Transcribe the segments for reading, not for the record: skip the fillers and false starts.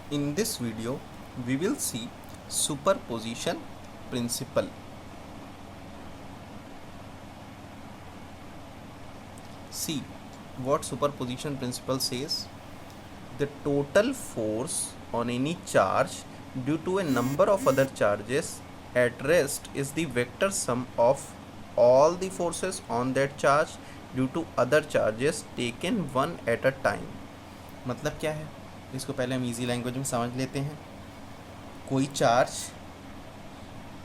In this video, we will see superposition principle. See what superposition principle says. The total force on any charge due to a number of other charges at rest is the vector sum of all the forces on that charge due to other charges taken one at a time. मतलब क्या है, इसको पहले हम easy language में समझ लेते हैं. कोई चार्ज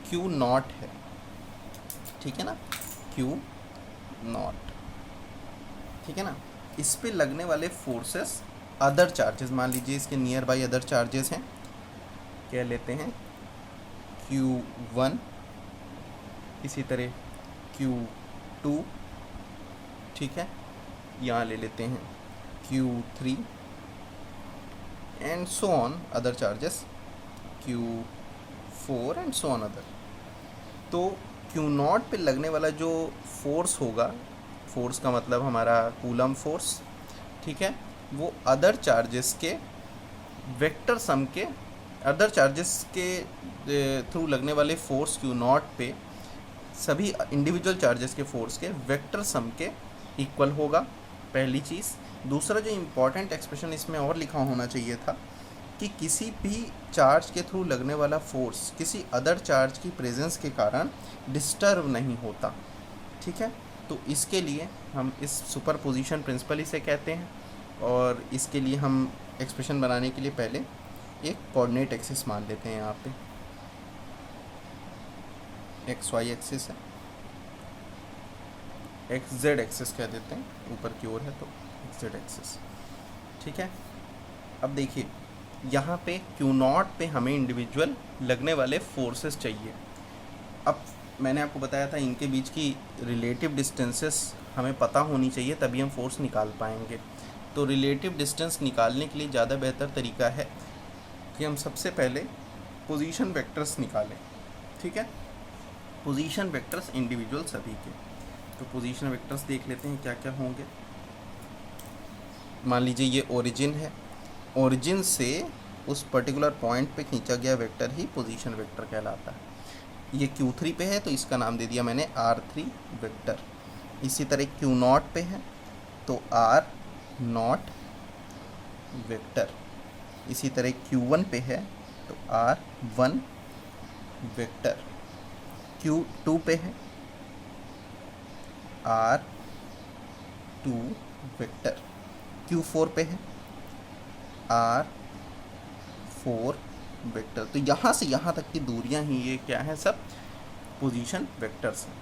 Q नॉट है, ठीक है ना, Q नॉट, ठीक है ना. इस पे लगने वाले फोर्सेस अदर चार्जेस, मान लीजिए इसके नियर बाई अदर चार्जेस हैं, क्या लेते हैं Q1, इसी तरह Q2, ठीक है, यहाँ ले लेते हैं Q3 and so on other charges Q4 and so on other. तो Q नॉट पे लगने वाला जो फोर्स होगा, फोर्स का मतलब हमारा कूलम फोर्स, ठीक है, वो अदर चार्जेस के वेक्टर सम के, अदर चार्जेस के थ्रू लगने वाले फोर्स Q नॉट पे सभी इंडिविजुअल चार्जेस के फोर्स के वेक्टर सम के इक्वल होगा, पहली चीज़. दूसरा जो इम्पॉर्टेंट एक्सप्रेशन इसमें और लिखा होना चाहिए था कि किसी भी चार्ज के थ्रू लगने वाला फोर्स किसी अदर चार्ज की प्रेजेंस के कारण डिस्टर्ब नहीं होता, ठीक है. तो इसके लिए हम इस सुपरपोजिशन प्रिंसिपल इसे कहते हैं, और इसके लिए हम एक्सप्रेशन बनाने के लिए पहले एक कोऑर्डिनेट एक्सिस मान लेते हैं. यहाँ पे एक्स वाई एक्सिस है, एक्स जेड एक्सिस कह देते हैं, ऊपर की ओर है तो एक्स जेड एक्सिस, ठीक है. अब देखिए यहाँ पे Q नॉट पे हमें इंडिविजुअल लगने वाले फोर्सेस चाहिए. अब मैंने आपको बताया था इनके बीच की रिलेटिव डिस्टेंसेस हमें पता होनी चाहिए, तभी हम फोर्स निकाल पाएंगे. तो रिलेटिव डिस्टेंस निकालने के लिए ज़्यादा बेहतर तरीका है कि हम सबसे पहले पोजीशन वेक्टर्स निकालें, ठीक है. पोजीशन वेक्टर्स इंडिविजुअल सभी के, तो पोजीशन वेक्टर्स देख लेते हैं क्या क्या होंगे. मान लीजिए ये ओरिजिन है, ओरिजिन से उस पर्टिकुलर पॉइंट पे खींचा गया वेक्टर ही पोजीशन वेक्टर कहलाता है. ये Q3 पे है तो इसका नाम दे दिया मैंने R3 वेक्टर. इसी तरह Q नॉट पे है तो R नॉट वेक्टर. इसी तरह Q1 पे है तो R1 वेक्टर. Q2 पे है R2 वेक्टर. Q4 पे है R4 वेक्टर. तो यहाँ से यहाँ तक की दूरियाँ ही ये क्या है, सब पोजीशन वेक्टर्स हैं.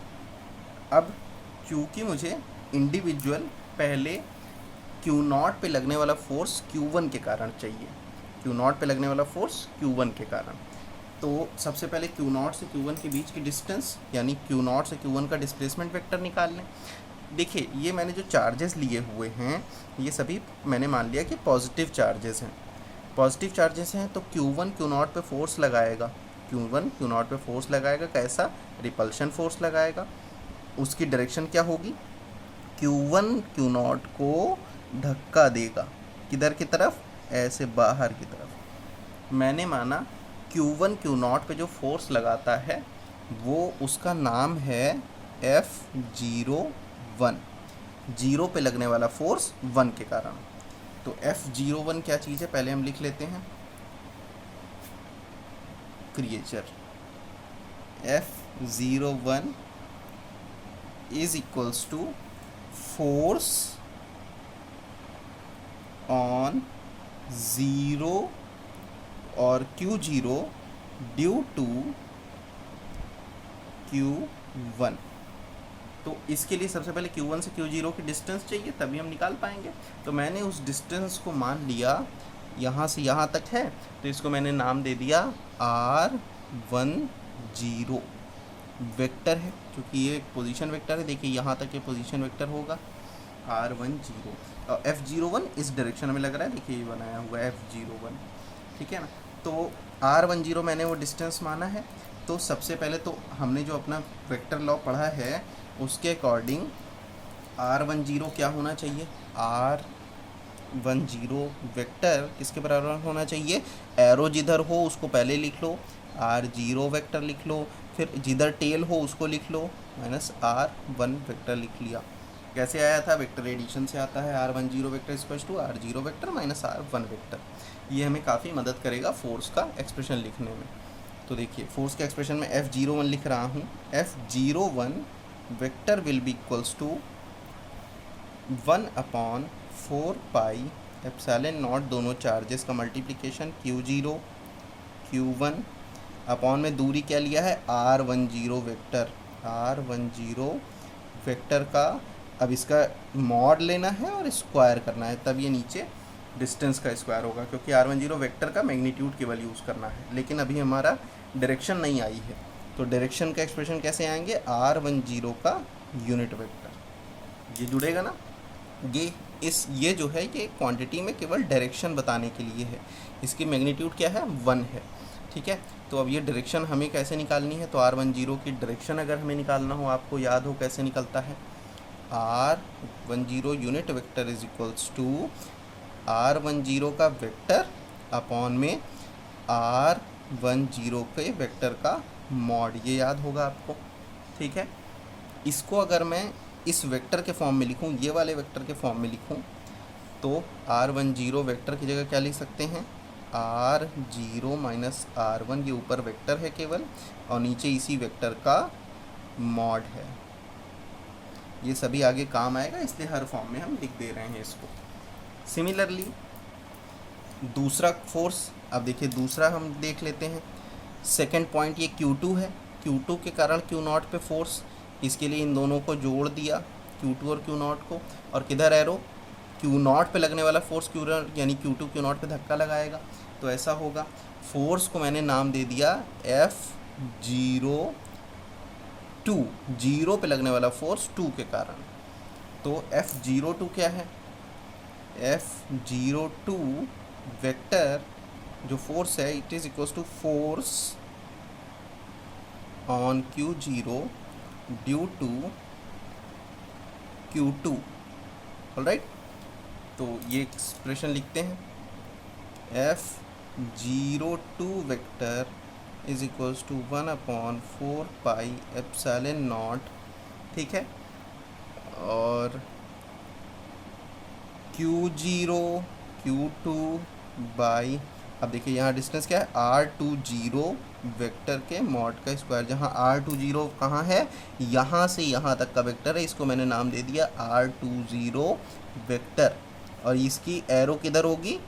अब चूँकि मुझे इंडिविजुअल पहले Q नॉट पे लगने वाला फोर्स Q1 के कारण चाहिए, Q नॉट पे लगने वाला फोर्स Q1 के कारण, तो सबसे पहले Q नॉट से Q1 के बीच की डिस्टेंस यानी Q नॉट से Q1 का डिस्प्लेसमेंट वेक्टर निकाल लें. देखिए ये मैंने जो चार्जेस लिए हुए हैं ये सभी मैंने मान लिया कि पॉजिटिव चार्जेस हैं. पॉजिटिव चार्जेस हैं तो Q1 Q नॉट पे फोर्स लगाएगा, Q1 Q नॉट पे फोर्स लगाएगा, कैसा, रिपल्शन फोर्स लगाएगा. उसकी डायरेक्शन क्या होगी, Q1 Q नॉट को धक्का देगा, किधर की तरफ, ऐसे बाहर की तरफ. मैंने माना Q1 Q नॉट पे जो फोर्स लगाता है वो उसका नाम है F01, जीरो पे लगने वाला फोर्स 1 के कारण. तो F01 क्या चीज़ है, पहले हम लिख लेते हैं, क्रिएचर. F01 is equals to force on zero और Q0 ड्यू टू Q1. तो इसके लिए सबसे पहले Q1 से Q0 की डिस्टेंस चाहिए, तभी हम निकाल पाएंगे. तो मैंने उस डिस्टेंस को मान लिया यहाँ से यहाँ तक है, तो इसको मैंने नाम दे दिया R10 वेक्टर है, क्योंकि ये पोजीशन वेक्टर है. देखिए यहाँ तक ये पोजीशन वेक्टर होगा R10, और F01 इस डायरेक्शन में लग रहा है, देखिए ये बनाया हुआ है F01, ठीक है ना. तो R10 मैंने वो डिस्टेंस माना है. तो सबसे पहले तो हमने जो अपना वेक्टर लॉ पढ़ा है उसके अकॉर्डिंग R10 क्या होना चाहिए, R10 वेक्टर किसके बराबर होना चाहिए, एरो जिधर हो उसको पहले लिख लो, R0 वेक्टर लिख लो, फिर जिधर टेल हो उसको लिख लो, माइनस R1 वेक्टर लिख लिया। कैसे आया था, वेक्टर एडिशन से आता है, R10 vector equal to R0 vector minus R1 vector. ये हमें काफ़ी मदद करेगा फोर्स का एक्सप्रेशन लिखने में। तो देखिए फोर्स के एक्सप्रेशन में F01 लिख रहा हूँ, F01 vector will be equals to 1/4 pi epsilon naught, दोनों चार्जेस का मल्टीप्लिकेशन Q0 Q1 अपॉन में दूरी क्या लिया है, R10 वेक्टर का अब इसका मॉड लेना है और स्क्वायर करना है, तब ये नीचे डिस्टेंस का स्क्वायर होगा, क्योंकि R10 वेक्टर का मैग्नीट्यूड केवल यूज़ करना है। लेकिन अभी हमारा डायरेक्शन नहीं आई है, तो डायरेक्शन का एक्सप्रेशन कैसे आएंगे, R10 का यूनिट वेक्टर, ये जुड़ेगा ना। ये जो है ये क्वांटिटी में केवल डायरेक्शन बताने के लिए है, इसकी मैग्नीट्यूड क्या है, 1 है, ठीक है। तो अब ये डायरेक्शन हमें कैसे निकालनी है, तो R10 की डायरेक्शन अगर हमें निकालना हो, आपको याद हो कैसे निकलता है, R10 unit vector is equals to R10 का वेक्टर अपॉन में R10 के वेक्टर का मॉड, ये याद होगा आपको, ठीक है। इसको अगर मैं इस वेक्टर के फॉर्म में लिखूं, ये वाले वेक्टर के फॉर्म में लिखूं, तो R10 वेक्टर की जगह क्या लिख सकते हैं, R0 माइनस R1, ये ऊपर वेक्टर है केवल, और नीचे इसी वेक्टर का मॉड है। ये सभी आगे काम आएगा, इसलिए हर फॉर्म में हम लिख दे रहे हैं इसको। सिमिलरली दूसरा फोर्स, अब देखिए दूसरा हम देख लेते हैं। सेकंड पॉइंट ये Q2 है, Q2 के कारण Q0 पे फोर्स, इसके लिए इन दोनों को जोड़ दिया, Q2 और Q0 को, और किधर एरो, Q0 पे लगने वाला फोर्स Q0 यानी Q2 Q0 पे धक्का लगाएगा, तो ऐसा होगा। फोर्स को मैंने नाम दे दिया F02, 0 पे लगने वाला फोर्स 2 के कारण, तो F02 क्या है, F02 वेक्टर जो फोर्स है, it is equals to force on Q0 due to Q2, alright. तो ये एक्सप्रेशन लिखते हैं, F02 vector is equals to 1/4 pi epsilon naught, ठीक है, और Q0 Q2 बाई, अब देखिए यहाँ डिस्टेंस क्या है, R20 वेक्टर के मॉड का स्क्वायर, जहाँ R20 कहाँ है, यहाँ से यहाँ तक का वेक्टर है, इसको मैंने नाम दे दिया R20 वेक्टर, और इसकी एरो किधर होगी,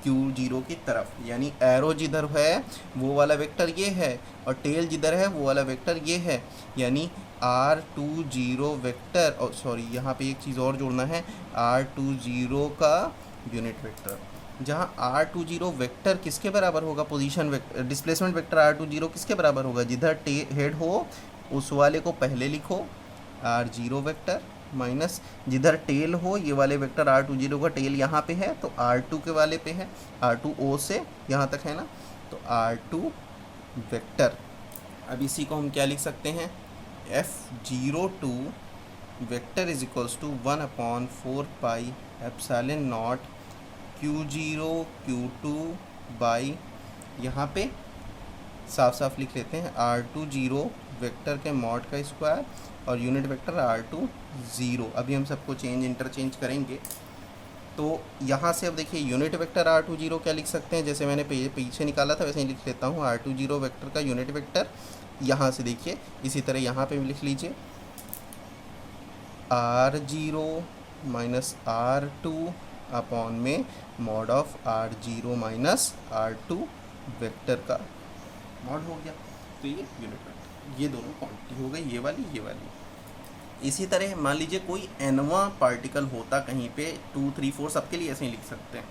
Q0 की तरफ, यानी एरो जिधर है वो वाला वेक्टर ये है, और टेल जिधर है वो वाला वेक्टर ये है, यानी R20 वेक्टर, और सॉरी यहाँ पे एक चीज़ और जोड़ना है, R20 का यूनिट वेक्टर, जहाँ R20 वेक्टर किसके बराबर होगा, position vector, displacement vector R20 किसके बराबर होगा, जिधर हेड हो उस वाले को पहले लिखो R0 वेक्टर, माइनस जिधर टेल हो, ये वाले वेक्टर R20 का टेल यहाँ पे है तो R2 के वाले पे है, R2O से यहाँ तक है ना, तो R2 वेक्टर। अब इसी को हम क्या लिख सकते हैं, F02 vector is equals to 1/4 pi epsilon naught Q0 Q2 by, यहाँ पे साफ साफ लिख लेते हैं R20 वेक्टर के मॉड का स्क्वायर और यूनिट वेक्टर R20। अभी हम सबको इंटरचेंज करेंगे, तो यहाँ से अब देखिए यूनिट वेक्टर R20 क्या लिख सकते हैं, जैसे मैंने पीछे निकाला था वैसे ही लिख लेता हूँ, R20 वेक्टर का यूनिट वेक्टर, यहाँ से देखिए इसी तरह यहाँ पे भी लिख लीजिए R0 माइनस R2 अपॉन में mod of R0 minus R2 vector का मॉड हो गया, तो ये यूनिट वेक्टर, ये दोनों क्वांटिटी हो गई, ये वाली। इसी तरह मान लीजिए कोई nवां पार्टिकल होता कहीं पे, 2 3 4 सबके लिए ऐसे ही लिख सकते हैं,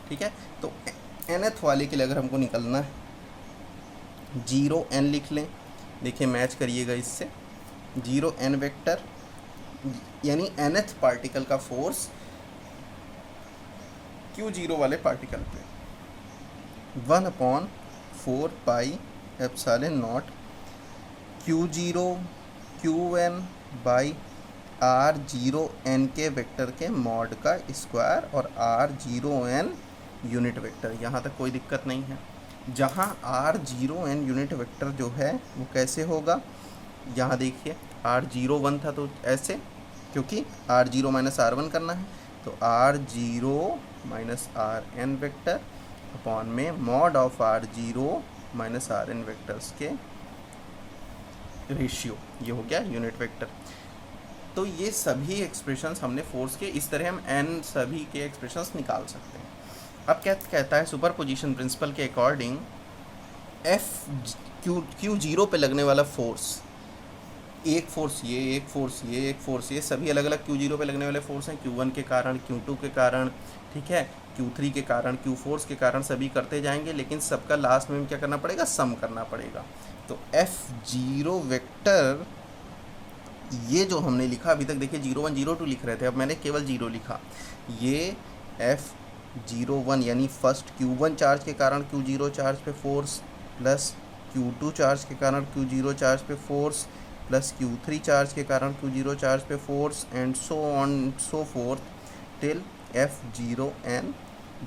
ठीक है। तो nth वाले के लिए अगर हमको निकलना है 0n लिख लें, देखिए मैच करिएगा इससे, 0n वेक्टर यानी nth पार्टिकल का फोर्स Q0 वाले पार्टिकल पे 1/4 pi epsilon naught Q0 Qn by R zero N के वेक्टर के मॉड का स्क्वायर और R zero N unit vector. यहाँ तक कोई दिक्कत नहीं है। जहाँ R zero N unit vector जो है वो कैसे होगा, यहाँ देखिए आर जीरो वन था तो ऐसे, क्योंकि R zero minus R one करना है, तो R zero minus R N vector upon में mod of R zero minus R N vectors के रेशियो, ये हो गया यूनिट वेक्टर। तो ये सभी एक्सप्रेशंस हमने फोर्स के, इस तरह हम एन सभी के एक्सप्रेशंस निकाल सकते हैं। अब क्या कहता है, सुपरपोजिशन प्रिंसिपल के अकॉर्डिंग एफ क्यू जीरो पे लगने वाला फोर्स, एक फोर्स ये, एक फोर्स ये, एक फोर्स ये, सभी अलग अलग क्यू जीरो पे लगने वाले फोर्स हैं। Q1 के कारण, Q2 के कारण, ठीक है, Q3 के कारण, Q4 के कारण, सभी करते जाएंगे, लेकिन सबका लास्ट में क्या करना पड़ेगा, सम करना पड़ेगा। तो F0 वेक्टर, ये जो हमने लिखा अभी तक, देखिए 01 02 लिख रहे थे, अब मैंने केवल 0 लिखा। ये F01 यानी फर्स्ट Q1 चार्ज के कारण Q0 चार्ज पे फोर्स, प्लस Q2 चार्ज के कारण Q0 चार्ज पे फोर्स, प्लस Q3 चार्ज के कारण Q0 चार्ज पे force, and so on so fourth till F0n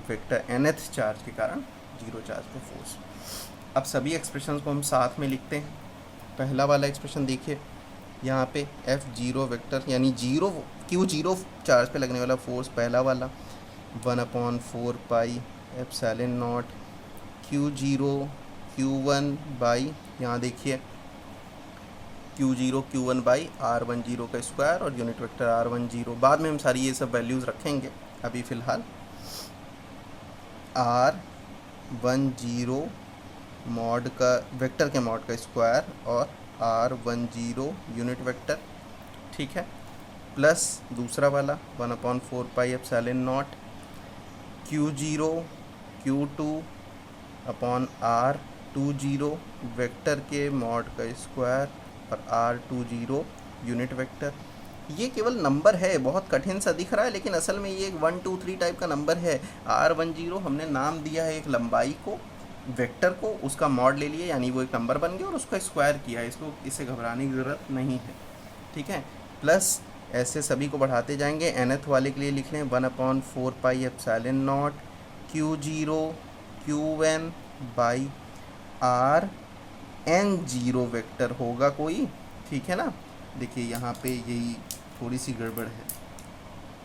vector nth charge के कारण 0 चार्ज पे फोर्स। अब सभी एक्सप्रेशंस को हम साथ में लिखते हैं। पहला वाला एक्सप्रेशन देखिए, यहाँ पे F0 वेक्टर यानी Q0 चार्ज पे लगने वाला फोर्स, पहला वाला 1/4 pi epsilon naught Q0 Q1 by, यहाँ देखिए Q0 Q1 बाई R10 का स्क्वायर और यूनिट वेक्टर R10। बाद में हम सारी ये सब वैल्यूज़ रखेंगे, अभी फ़िलहाल R10 मॉड का वेक्टर के मॉड का स्क्वायर और R10 यूनिट वेक्टर, ठीक है, प्लस दूसरा वाला 1/4 pi epsilon naught Q0 Q2 upon R20 vector के मॉड का स्क्वायर और R20 यूनिट वेक्टर। ये केवल नंबर है, बहुत कठिन सा दिख रहा है, लेकिन असल में ये एक 1 2 3 टाइप का नंबर है। R10 हमने नाम दिया है एक लंबाई को, वेक्टर को, उसका मॉड ले लिए, यानी वो एक नंबर बन गया और उसका स्क्वायर किया है, इसको इससे घबराने की ज़रूरत नहीं है, ठीक है। प्लस ऐसे सभी को बढ़ाते जाएंगे। nth वाले के लिए लिख लें 1/4 pi epsilon naught Q0 Qn by Rn0 vector होगा कोई, ठीक है ना। देखिए यहाँ पे यही थोड़ी सी गड़बड़ है,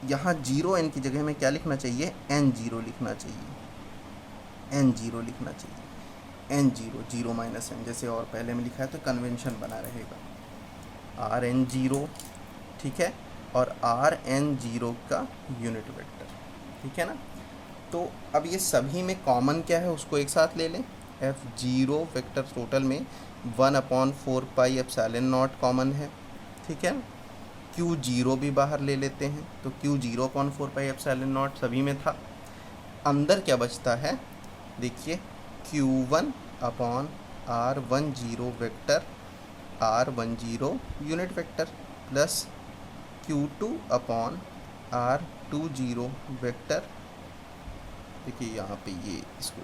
यहाँ 0n की जगह में क्या लिखना चाहिए, n0 लिखना चाहिए, n0 लिखना चाहिए, n0 0 माइनस n, जैसे और पहले में लिखा है, तो कन्वेंशन बना रहेगा Rn0, ठीक है, और Rn0 का यूनिट वेक्टर, ठीक है ना। तो अब ये सभी में कॉमन क्या है उसको एक साथ ले लें। F0 वेक्टर टोटल में 1/4 पाई एप्सिलॉन नॉट कॉमन है, ठीक है। Q0 भी बाहर ले लेते हैं, तो Q0/4 पाई एप्सिलॉन नॉट सभी में था। अंदर क्या बचता है, देखिए Q1 upon R10 vector, R10 unit vector, plus Q2 upon R20 vector. देखिए यहाँ पे ये इसको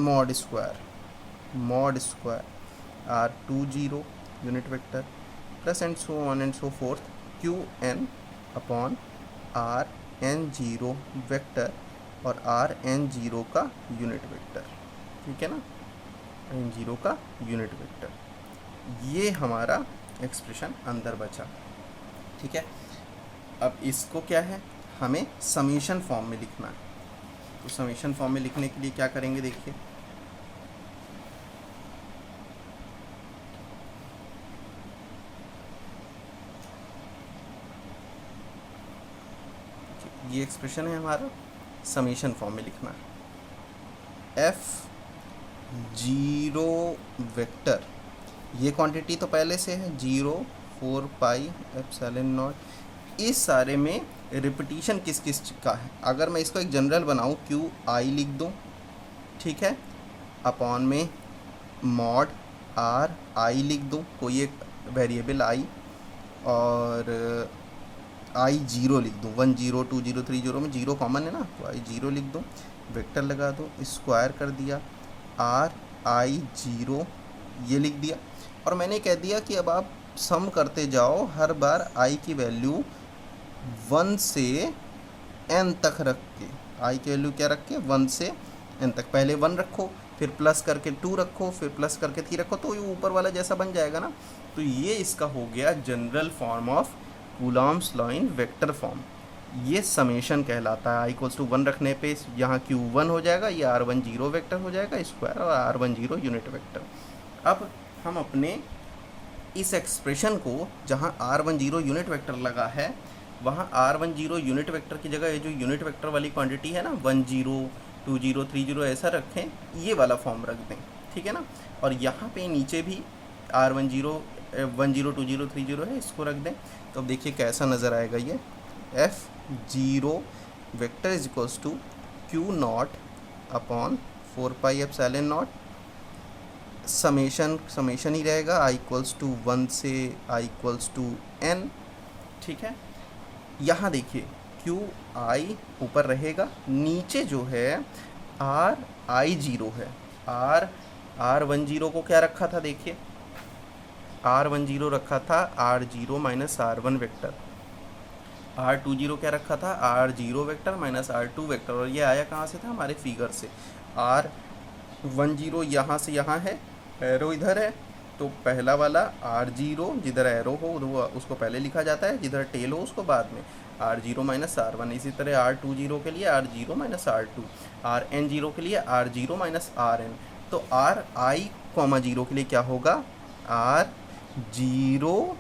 mod square R20 unit vector, plus and so on and so fourth Qn upon Rn0 vector और Rn0 का यूनिट वेक्टर, ठीक है ना, Rn0 का यूनिट वेक्टर। ये हमारा एक्सप्रेशन अंदर बचा, ठीक है। अब इसको क्या है, हमें समीशन फॉर्म में लिखना है। तो समीशन फॉर्म में लिखने के लिए क्या करेंगे, देखिए ये एक्सप्रेशन है हमारा, समीशन फॉर्म में लिखना है। F0 वेक्टर, ये क्वांटिटी तो पहले से है 0/4 पाई एप्सिलॉन नॉट। इस सारे में रिपीटिशन किस किस का है, अगर मैं इसको एक जनरल बनाऊँ QI लिख दूँ, ठीक है, अपॉन में मॉड RI लिख दूँ, कोई एक वेरिएबल I, और I0 लिख दूँ, 1 0 2 0 3 0 में 0 कॉमन है ना, तो I0 लिख दूँ, वेक्टर लगा दूँ, स्क्वायर कर दिया, RI0 ये लिख दिया। और मैंने कह दिया कि अब आप सम करते जाओ हर बार आई की वैल्यू 1 से n तक रख के, आई की वैल्यू क्या रख के 1 से n तक, पहले 1 रखो, फिर प्लस करके 2 रखो, फिर प्लस करके 3 रखो, तो ये ऊपर वाला जैसा बन जाएगा ना। तो ये इसका हो गया general form of Coulomb's law in vector form. ये समेशन कहलाता है। i=1 रखने पे यहाँ q1 हो जाएगा, ये r10 वेक्टर हो जाएगा स्क्वायर, और r10 यूनिट वेक्टर। अब हम अपने इस एक्सप्रेशन को जहाँ r10 यूनिट वेक्टर लगा है, वहाँ r10 यूनिट वेक्टर की जगह ये जो यूनिट वेक्टर वाली क्वांटिटी है ना 10 20 30 ऐसा रखें, ये वाला फॉर्म रख दें, ठीक है ना। और यहाँ पे नीचे भी r10 10 20 30 है, इसको रख दें। तो अब देखिए कैसा नज़र आएगा ये, f0 vector is equals to q0 upon 4πε0, summation ही रहेगा i=1 से i=n, ठीक है। यहाँ देखिए क्यू आई ऊपर रहेगा, नीचे जो है r(i0) है। r10 को क्या रखा था, देखिए r10 रखा था r0 minus r1 vector, r20 क्या रखा था r0 vector minus r2 vector, और ये आया कहाँ से था, हमारे फिगर से। r10 यहाँ से यहाँ है, एरो इधर है, तो पहला वाला r0 जिधर एरो हो उसको पहले लिखा जाता है, जिधर टेल हो उसको बाद में, r0 माइनस r1। इसी तरह r20 के लिए r0 माइनस r2, rn0 के लिए r0 माइनस rn। तो ri,0 के लिए क्या होगा, r0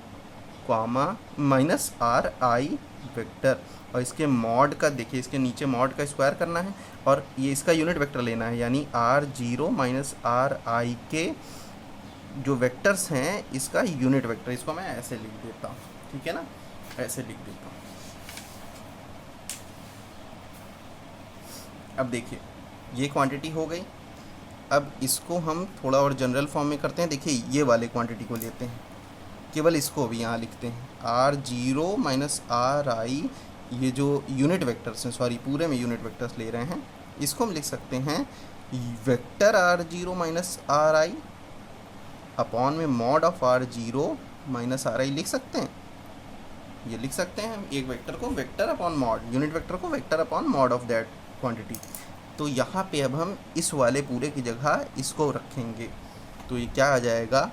माइनस ri वेक्टर, और इसके मॉड का देखिए, इसके नीचे मॉड का स्क्वायर करना है, और ये इसका यूनिट वेक्टर लेना है, यानी r0 माइनस ri के जो वेक्टर्स हैं इसका यूनिट वेक्टर। इसको मैं ऐसे लिख देता हूँ, ठीक है ना, ऐसे लिख देता हूँ। अब देखिए ये क्वांटिटी हो गई। अब इसको हम थोड़ा और जनरल फॉर्म में करते हैं। देखिए ये वाले क्वांटिटी को लेते हैं, केवल इसको भी यहाँ लिखते हैं, r0 माइनस ri, ये जो यूनिट वेक्टर्स हैं, सॉरी पूरे में यूनिट वेक्टर्स ले रहे हैं, इसको हम लिख सकते हैं vector r0 minus ri upon में mod of r0 minus ri लिख सकते हैं। ये लिख सकते हैं हम एक वेक्टर को vector upon mod, unit vector को vector upon mod of that quantity. तो यहाँ पे अब हम इस वाले पूरे की जगह इसको रखेंगे, तो ये क्या आ जाएगा,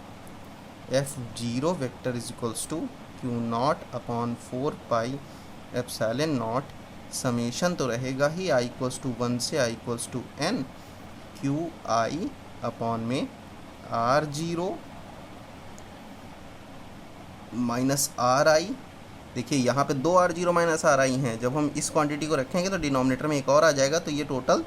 f0 vector is equals to q0 upon 4πε0, summation तो रहेगा ही i=1 से i=n, qi अपॉन में r0 माइनस ri। देखिए यहाँ पे दो r0 माइनस ri हैं, जब हम इस क्वांटिटी को रखेंगे तो डिनोमिनेटर में एक और आ जाएगा, तो ये टोटल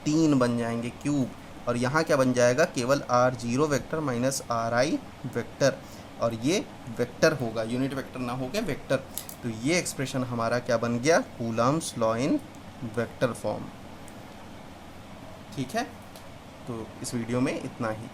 3 बन जाएंगे क्यूब, और यहाँ क्या बन जाएगा, केवल r0 vector minus ri vector, और ये वेक्टर होगा, यूनिट वेक्टर ना होगा वेक्टर। तो ये एक्सप्रेशन हमारा क्या बन गया, Coulomb's law in vector form, ठीक है। तो इस वीडियो में इतना ही।